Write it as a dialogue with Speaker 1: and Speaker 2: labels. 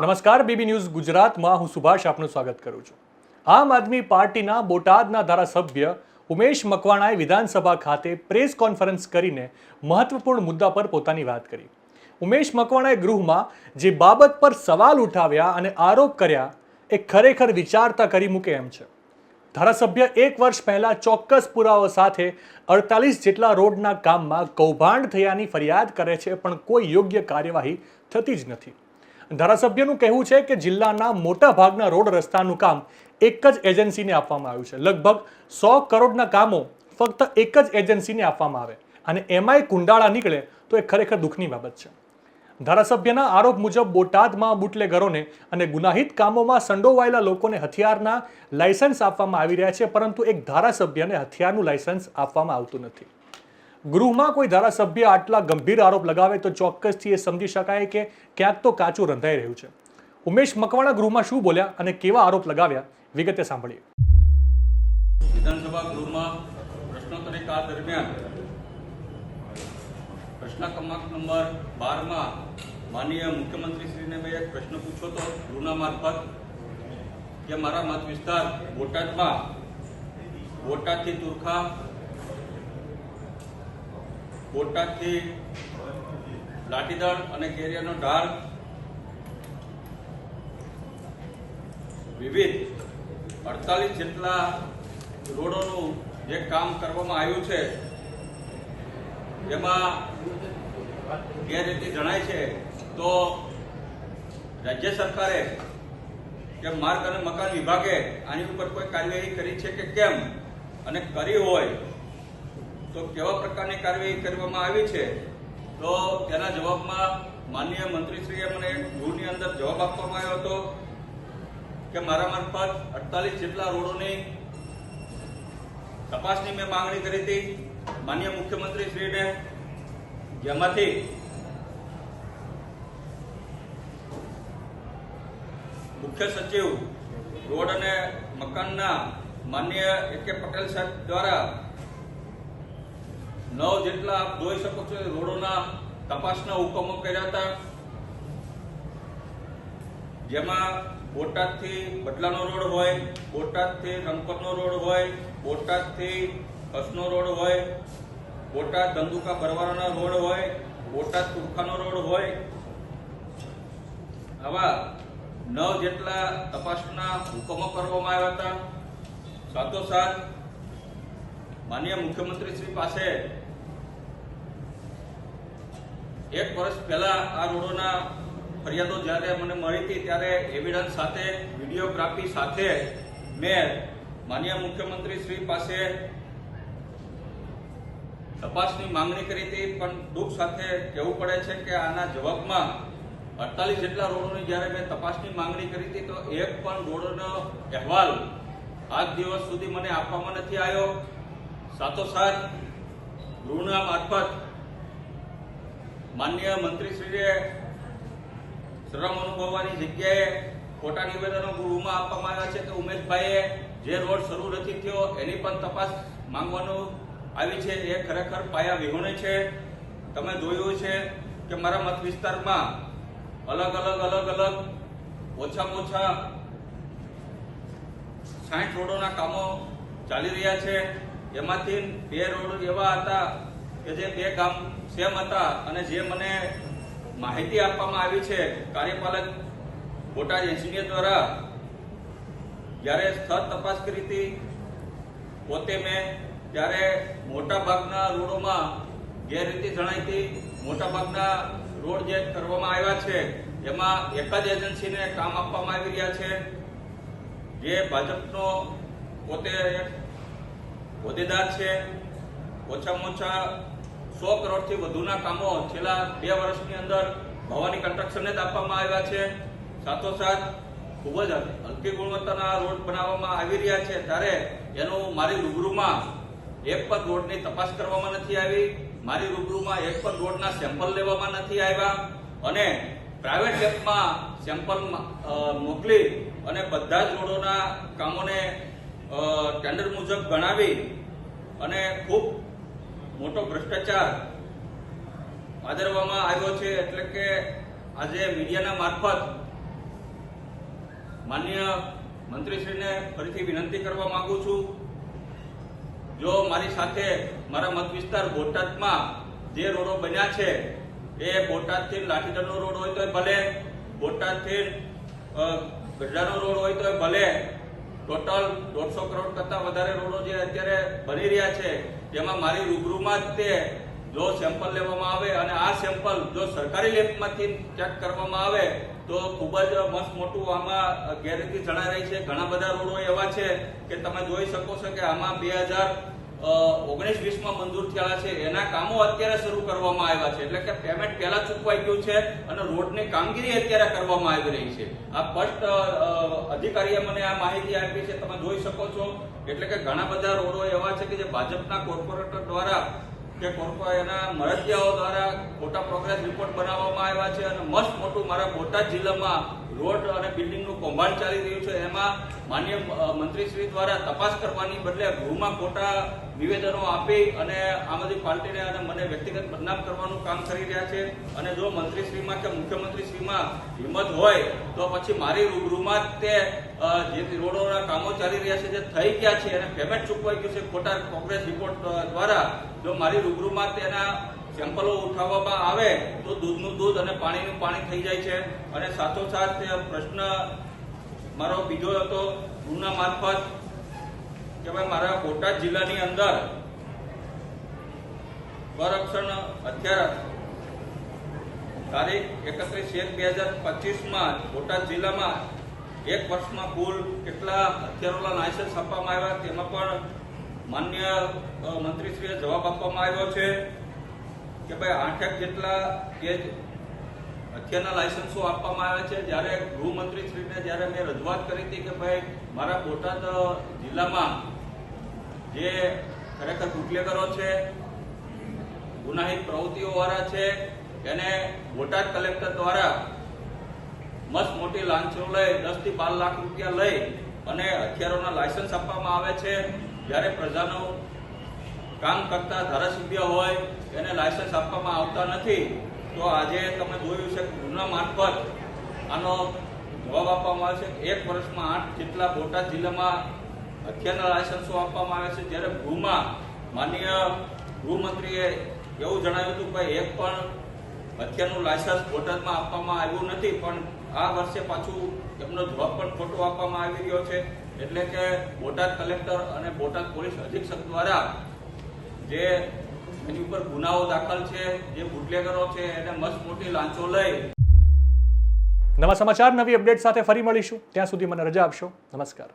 Speaker 1: નમસ્કાર, BB news ગુજરાતમાં હું સુભાષ આપનું સ્વાગત કરું છું. આમ આદમી પાર્ટીના બોટાદના ધારાસભ્ય ઉમેશ મકવાણાએ વિધાનસભા ખાતે પ્રેસ કોન્ફરન્સ કરીને મહત્વપૂર્ણ મુદ્દા પર પોતાની વાત કરી. ઉમેશ મકવાણાએ ગૃહમાં જે બાબત પર સવાલ ઉઠાવ્યા અને આરોપ કર્યા એ ખરેખર વિચારતા કરી મૂકે એમ છે. ધારાસભ્ય 1 વર્ષ પહેલા ચોક્કસ પુરાવા સાથે 48 જેટલા રોડના કામમાં કૌભાંડ થયાની ફરિયાદ કરે છે, પણ કોઈ યોગ્ય કાર્યવાહી થતી જ નથી. ધારાસભ્યનું કહેવું છે કે જિલ્લાના મોટા ભાગના રોડ રસ્તાનું કામ એક જ એજન્સીને આપવામાં આવ્યું છે. લગભગ 100 કરોડના કામો ફક્ત એક જ એજન્સીને આપવામાં આવે અને એમાંય કુંડાળા નીકળે તો એ ખરેખર દુઃખની બાબત છે. ધારાસભ્યના આરોપ મુજબ બોટાદમાં બુટલેગરોને અને ગુનાહિત કામોમાં સંડોવાયેલા લોકોને હથિયારના લાયસન્સ આપવામાં આવી રહ્યા છે, પરંતુ એક ધારાસભ્યને હથિયારનું લાયસન્સ આપવામાં આવતું નથી. ગૃહમાં કોઈ ધારાસભ્ય આટલા ગંભીર આરોપ લગાવે તો ચોક્કસથી એ સમજી શકાય કે ક્યાંક તો કાચું રંધાઈ રહ્યું છે. ઉમેશ મકવાણા ગૃહમાં શું બોલ્યા અને કેવા આરોપ લગાવ્યા, વિગતે સાંભળીએ.
Speaker 2: વિધાનસભા ગૃહમાં પ્રશ્નોત્તરી કાળ દરમિયાન પ્રશ્ન ક્રમાંક નંબર 12માં માનનીય મુખ્યમંત્રીશ્રીને મેં એક પ્રશ્ન પૂછ્યો હતો ગૃહના મારફત કે મારા મત વિસ્તાર બોટાદમાં બોટાદથી તુરખા, બોટાદથી લાઠીદળ અને કેરિયાનો ઢાળ વિવિધ 48 જેટલા રોડોનું જે કામ કરવામાં આવ્યું છે એમાં ગેરરીતિ જણાય છે, તો રાજ્ય સરકારે કે માર્ગ અને મકાન વિભાગે આની ઉપર કોઈ કાર્યવાહી કરી છે કે કેમ, અને કરી હોય તો કેવા પ્રકારની કાર્યવાહી કરવામાં આવી છે? તો તેના જવાબમાં માનનીય મંત્રીશ્રીએ મને ગૃહની અંદર જવાબ આપવામાં આવ્યો હતો કે મારા મારફત 48 જેટલા રોડોની તપાસની મેં માંગણી કરી હતી માનનીય મુખ્યમંત્રીશ્રીને, જેમાંથી મુખ્ય સચિવ રોડ અને મકાનના માનનીય A.K. પટેલ સાહેબ દ્વારા 9 જેટલા આપ જોઈ શકો છો રોડોના તપાસના હુકમો કર્યા હતા, જેમાં બોટાદથી બદલાનો રોડ હોય, બોટાદથી રંગપતનો રોડ હોય, બોટાદથી કચ્છનો રોડ હોય, બોટાદ ધંધુકા બરવારાનો રોડ હોય, બોટાદ તુરખાનો રોડ હોય, આવા 9 જેટલા તપાસના હુકમો કરવામાં આવ્યા હતા. સાથોસાથ માનનીય મુખ્યમંત્રીશ્રી પાસે 1 વર્ષ પહેલા આ રોડોના ફરિયાદો જ્યારે મને મળી હતી ત્યારે એવિડન્સ સાથે, વિડીયોગ્રાફી સાથે મેં માનનીય મુખ્યમંત્રીશ્રી પાસે તપાસની માંગણી કરી હતી, પણ દુઃખ સાથે કહેવું પડે છે કે આના જવાબમાં 48 જેટલા રોડોની જ્યારે મેં તપાસની માંગણી કરી હતી તો એક પણ રોડનો અહેવાલ આજ દિવસ સુધી મને આપવામાં નથી આવ્યો. સાથોસાથ ગૃહના મારફત માનનીય મંત્રીશ્રીએ શરમ અનુભવવાની જગ્યાએ ખોટા નિવેદનો ગૃહમાં આપવામાં આવ્યા છે કે ઉમેશભાઈએ જે રોડ શરૂ નથી થયો એની પણ તપાસ માંગવાનું આવી છે. એ ખરેખર પાયા વિહોણી છે. તમે જોયું છે કે મારા મત વિસ્તારમાં અલગ અલગ ઓછામાં ઓછા 60 રોડોના કામો ચાલી રહ્યા છે. એમાંથી 2 રોડ એવા હતા કે જે 2 ગામ સેમ હતા, અને જે મને માહિતી આપવામાં આવી છે કાર્યપાલક બોટાદ એન્જિનિયર દ્વારા, જ્યારે સ્થળ તપાસ કરી હતી પોતે મેં, ત્યારે મોટા ભાગના રોડોમાં ગેરરીતિ જણાઈ હતી. મોટા ભાગના રોડ જે કરવામાં આવ્યા છે એમાં એક જ એજન્સીને કામ આપવામાં આવી રહ્યા છે, જે ભાજપનો પોતે હોદ્દેદાર છે. ઓછામાં ઓછા 100 કરોડથી વધુના કામો છેલ્લા 2 વર્ષની અંદર ભવાની કન્સ્ટ્રક્શનને જ આપવામાં આવ્યા છે. સાથોસાથ ખૂબ જ હલકી ગુણવત્તાના રોડ બનાવવામાં આવી રહ્યા છે, ત્યારે એનું મારી રૂબરૂમાં એક પણ રોડની તપાસ કરવામાં નથી આવી, મારી રૂબરૂમાં એક પણ રોડના સેમ્પલ લેવામાં નથી આવ્યા, અને પ્રાઇવેટ લેબમાં સેમ્પલ મોકલી અને બધા જ રોડોના કામોને ટેન્ડર મુજબ ગણાવી અને ખૂબ મોટો ભ્રષ્ટાચાર આદરવામાં આવ્યો છે. એટલે કે આજે મીડિયાના મારફત માનનીય મંત્રીશ્રીને ફરીથી વિનંતી કરવા માંગુ છું, જો મારી સાથે મારા મત વિસ્તાર બોટાદમાં જે રોડો બન્યા છે એ બોટાદથી લાઠીદળનો રોડ હોય તોય ભલે, બોટાદથી ગઢડાનો રોડ હોય તોય ભલે, ટોટલ 150 કરોડ કરતા વધારે રોડો જે અત્યારે બની રહ્યા છે તેમાં મારી રૂબરૂમાં જ તે જો સેમ્પલ લેવામાં આવે અને આ સેમ્પલ જો સરકારી લેબમાંથી ચેક કરવામાં આવે તો ખૂબ જ મસ્ત મોટું આમાં ગેરરીતિ જણાઈ રહી છે. ઘણા બધા રોડો એવા છે કે તમે જોઈ શકો છો કે આમાં 2019-20માં મંજૂર થયેલા છે, એના કામો અત્યારે શરૂ કરવામાં આવ્યા છે, એટલે કે પેમેન્ટ પહેલા ચૂકવાઈ ગયું છે અને રોડની કામગીરી અત્યારે કરવામાં આવી રહી છે. આ ફર્સ્ટ અધિકારીએ મને આ માહિતી આપી છે, તમે જોઈ શકો છો. એટલે કે ઘણા બધા રોડો એવા છે કે જે ભાજપના કોર્પોરેટર દ્વારા કે એના મળતિયાઓ દ્વારા ખોટા પ્રોગ્રેસ રિપોર્ટ બનાવવામાં આવ્યા છે અને મસ્ત મોટું મારા બોટાદ જિલ્લામાં રોડ અને બિલ્ડિંગનું કૌભાંડ ચાલી રહ્યું છે. એમાં માનનીય મંત્રીશ્રી દ્વારા તપાસ કરવાની બદલે ગૃહમાં ખોટા નિવેદનો આપી અને આમ આદમી પાર્ટીને અને મને વ્યક્તિગત બદનામ કરવાનું કામ કરી રહ્યા છે. અને જો મંત્રીશ્રીમાં કે મુખ્યમંત્રીશ્રીમાં હિંમત હોય તો પછી મારી રૂબરૂમાં જ તે જે રોડોના કામો ચાલી રહ્યા છે, જે થઈ ગયા છે અને પેમેન્ટ ચૂકવાઈ ગયું છે ખોટા પ્રોગ્રેસ રિપોર્ટ દ્વારા, જો મારી રૂબરૂમાં તેના સેમ્પલો ઉઠાવવામાં આવે તો દૂધનું દૂધ અને પાણીનું પાણી થઈ જાય છે. અને સાથોસાથ પ્રશ્ન મારો બીજો હતો ગૃહના મારફત કે ભાઈ મારા બોટાદ જિલ્લાની અંદર સ્વરક્ષણ હથિયાર તારીખ 31/1/2025માં બોટાદ જિલ્લામાં એક વર્ષમાં કુલ કેટલા હથિયારોના લાયસન્સ આપવામાં આવ્યા તેમાં પણ માન્ય મંત્રીશ્રીએ જવાબ આપવામાં આવ્યો છે કે ભાઈ 8 જેટલા કે હથિયારના લાયસન્સો આપવામાં આવ્યા છે. જ્યારે ગૃહમંત્રીશ્રીને જ્યારે મેં રજૂઆત કરી હતી કે ભાઈ મારા બોટાદ જિલ્લામાં જે ખરેખર બુટલેગરો છે, ગુનાહિત પ્રવૃત્તિઓવાળા છે, એને બોટાદ કલેક્ટર દ્વારા મસ્ત મોટી લાંચો લઈ 10 થી 12 લાખ રૂપિયા લઈ અને હથિયારોના લાયસન્સ આપવામાં આવે છે. જ્યારે પ્રજાનું કામ કરતા ધારાસભ્ય હોય એને લાયસન્સ આપવામાં આવતા નથી, તો આજે તમે જોયું છે ગૃહના મારફત આનો જવાબ આપવામાં આવે છે. 1 વર્ષમાં 8 જેટલા બોટાદ જિલ્લામાં હથિયારના લાયસન્સો આપવામાં આવે છે. જ્યારે ગૃહમાં માનનીય ગૃહમંત્રીએ એવું જણાવ્યું હતું કે એક પણ હથિયારનું લાયસન્સ બોટાદમાં આપવામાં આવ્યું નથી, પણ આ વર્ષે પાછું એમનો જવાબ પણ ખોટો આપવામાં આવી રહ્યો છે. એટલે કે બોટાદ કલેક્ટર અને બોટાદ પોલીસ અધિક્ષક દ્વારા જે એની ઉપર ગુનાઓ દાખલ છે, જે બુટલેગરો છે એને મસ્ત મોટી લાંચો લઈ.
Speaker 1: નવા સમાચાર નવી અપડેટ સાથે ફરી મળીશું, ત્યાં સુધી મને રજા આપશો. નમસ્કાર.